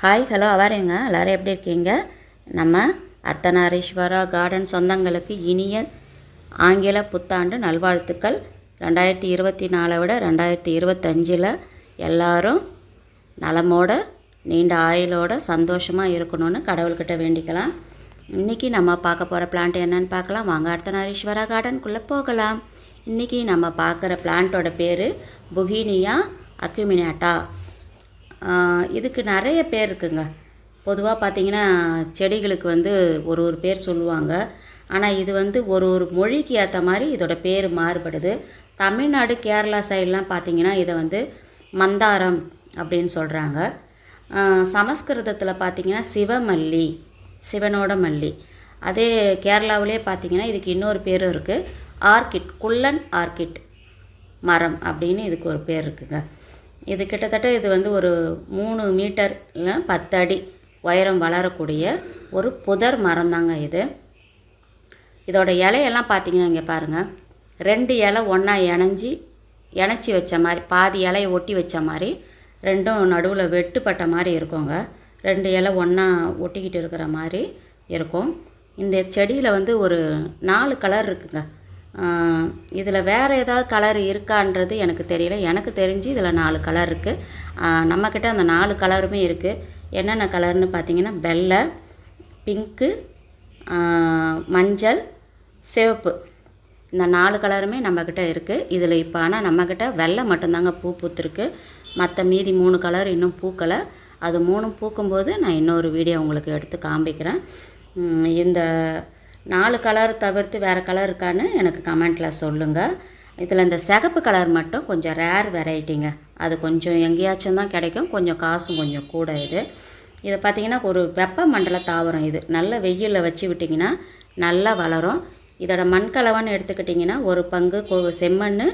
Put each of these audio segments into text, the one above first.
Hi hello அவரேங்க எல்லோரும் எப்படி இருக்கீங்க? நம்ம அர்த்தநாரீஸ்வரா கார்டன் சொந்தங்களுக்கு இனிய ஆங்கில புத்தாண்டு நல்வாழ்த்துக்கள். 2024 விட 2025 எல்லோரும் நலமோட நீண்ட ஆயுளோட சந்தோஷமாக இருக்கணும்னு கடவுள்கிட்ட வேண்டிக்கலாம். இன்றைக்கி நம்ம பார்க்க போகிற பிளான்ட் என்னென்னு பார்க்கலாம். வாங்க அர்த்தநாரீஸ்வரா கார்டனுக்குள்ளே போகலாம். இன்றைக்கி நம்ம பார்க்குற பிளான்ட்டோட பேர் புகினியா அக்யூமினேட்டா. இதுக்கு நிறைய பேர் இருக்குங்க. பொதுவாக பார்த்திங்கன்னா செடிகளுக்கு ஒரு பேர் சொல்லுவாங்க. ஆனால் இது ஒரு மொழிக்கு ஏற்ற மாதிரி இதோட பேர் மாறுபடுது. தமிழ்நாடு கேரளா சைடெலாம் பார்த்திங்கன்னா இதை மந்தாரம் அப்படின்னு சொல்கிறாங்க. சமஸ்கிருதத்தில் பார்த்திங்கன்னா சிவமல்லி, சிவனோட மல்லி. அதே கேரளாவிலே பார்த்திங்கன்னா இதுக்கு இன்னொரு பேரும் இருக்குது, ஆர்கிட், குள்ளன் ஆர்கிட் மரம் அப்படின்னு இதுக்கு ஒரு பேர் இருக்குங்க. இது கிட்டத்தட்ட இது ஒரு 3 மீட்டர் இல்லை 10 அடி உயரம் வளரக்கூடிய ஒரு புதர் மரம் தாங்க இது. இதோட இலையெல்லாம் பார்த்திங்கன்னா இங்கே பாருங்கள், 2 இலை ஒன்றா இணைச்சி வச்ச மாதிரி, பாதி இலையை ஒட்டி வச்ச மாதிரி, ரெண்டும் நடுவில் வெட்டுப்பட்ட மாதிரி இருக்குங்க. 2 இலை ஒன்றா ஒட்டிக்கிட்டு இருக்கிற மாதிரி இருக்கும். இந்த செடியில் ஒரு 4 கலர் இருக்குங்க. இதில் வேறு ஏதாவது கலர் இருக்கான்றது எனக்கு தெரியல. எனக்கு தெரிஞ்சு இதில் 4 கலர் இருக்குது. நம்மக்கிட்ட அந்த 4 கலருமே இருக்குது. என்னென்ன கலர்னு பார்த்திங்கன்னா வெள்ளை, பிங்க்கு, மஞ்சள், சிவப்பு, இந்த 4 கலருமே நம்மக்கிட்ட இருக்குது. இதில் இப்போ ஆனால் நம்மக்கிட்ட வெள்ளை மட்டும்தாங்க பூ பூத்துருக்கு. மற்ற மீதி 3 கலர் இன்னும் பூக்கலை. அது 3 பூக்கும்போது நான் இன்னொரு வீடியோ உங்களுக்கு எடுத்து காண்பிக்கிறேன். இந்த 4 கலர் தவிர்த்து வேறு கலர் இருக்கான்னு எனக்கு கமெண்ட்டில் சொல்லுங்கள். இதில் இந்த சிகப்பு கலர் மட்டும் கொஞ்சம் ரேர் வெரைட்டிங்க. அது கொஞ்சம் எங்கேயாச்சும் தான் கிடைக்கும், கொஞ்சம் காசும் கொஞ்சம் கூட. இதை பார்த்திங்கன்னா ஒரு வெப்பமண்டல தாவரம். இது நல்ல வெயிலில் வச்சு விட்டிங்கன்னா நல்லா வளரும். இதோட மண்கலவான்னு எடுத்துக்கிட்டிங்கன்னா 1 பங்கு செம்மண்,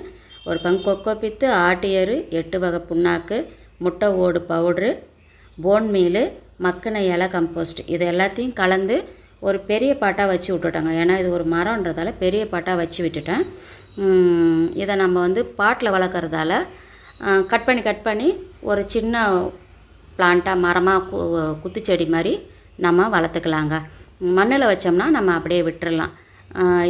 1 பங்கு கொக்கோபித்து, ஆட்டியரு, 8 வகை புண்ணாக்கு, முட்டை ஓடு பவுட்ரு, போன் மீல், மக்கின இலை கம்போஸ்ட், இது எல்லாத்தையும் கலந்து ஒரு பெரிய பாட்டாக வச்சு விட்டுட்டேங்க. ஏன்னா இது ஒரு மரம்ன்றதால பெரிய பாட்டாக வச்சு விட்டுட்டேன். இதை நம்ம பாட்டில் வளர்க்குறதால கட் பண்ணி ஒரு சின்ன பிளான்ட்டாக மரமாக குத்துச்செடி மாதிரி நம்ம வளர்த்துக்கலாங்க. மண்ணில் வச்சோம்னா நம்ம அப்படியே விட்டுறலாம்.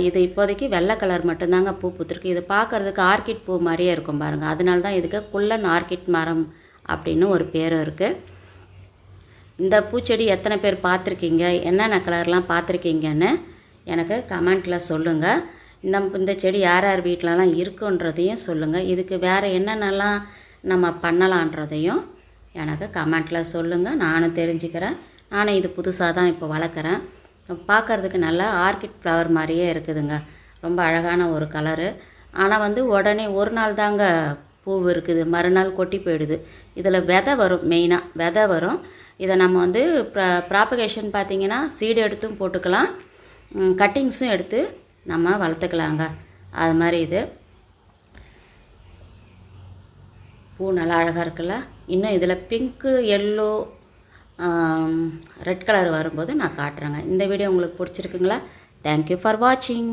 இது இப்போதைக்கு வெள்ளை கலர் மட்டும்தாங்க பூ பூத்துருக்கு. இது பார்க்குறதுக்கு ஆர்கிட் பூ மாதிரியே இருக்கும் பாருங்கள். அதனால தான் இதுக்கு குள்ளன் ஆர்கிட் மரம் அப்படின்னு ஒரு பேரும் இருக்குது. இந்த பூச்செடி எத்தனை பேர் பார்த்துருக்கீங்க, என்னென்ன கலர்லாம் பார்த்துருக்கீங்கன்னு எனக்கு கமெண்ட்டில் சொல்லுங்கள். இந்த செடி யார் யார் வீட்டிலலாம் இருக்குன்றதையும் சொல்லுங்கள். இதுக்கு வேறு என்னென்னலாம் நம்ம பண்ணலான்றதையும் எனக்கு கமெண்ட்டில் சொல்லுங்கள். நானும் தெரிஞ்சுக்கிறேன். நானும் இது புதுசாக தான் இப்போ வளர்க்குறேன். பார்க்குறதுக்கு நல்லா ஆர்கிட் ஃப்ளவர் மாதிரியே இருக்குதுங்க. ரொம்ப அழகான ஒரு கலரு. ஆனால் உடனே ஒரு நாள் தாங்க பூ இருக்குது, மறுநாள் கொட்டி போயிடுது. இதில் விதை வரும், மெயினாக விதை வரும். இதை நம்ம ப்ராபகேஷன் பார்த்திங்கன்னா சீடு எடுத்தும் போட்டுக்கலாம், கட்டிங்ஸும் எடுத்து நம்ம வளர்த்துக்கலாங்க. அது மாதிரி இது பூ நல்லா அழகாக இருக்குல்ல. இன்னும் இதில் பிங்க்கு, எல்லோ, ரெட் கலர் வரும்போது நான் காட்டுறேங்க. இந்த வீடியோ உங்களுக்கு பிடிச்சிருக்குங்களா? தேங்க்யூ ஃபார் வாட்சிங்.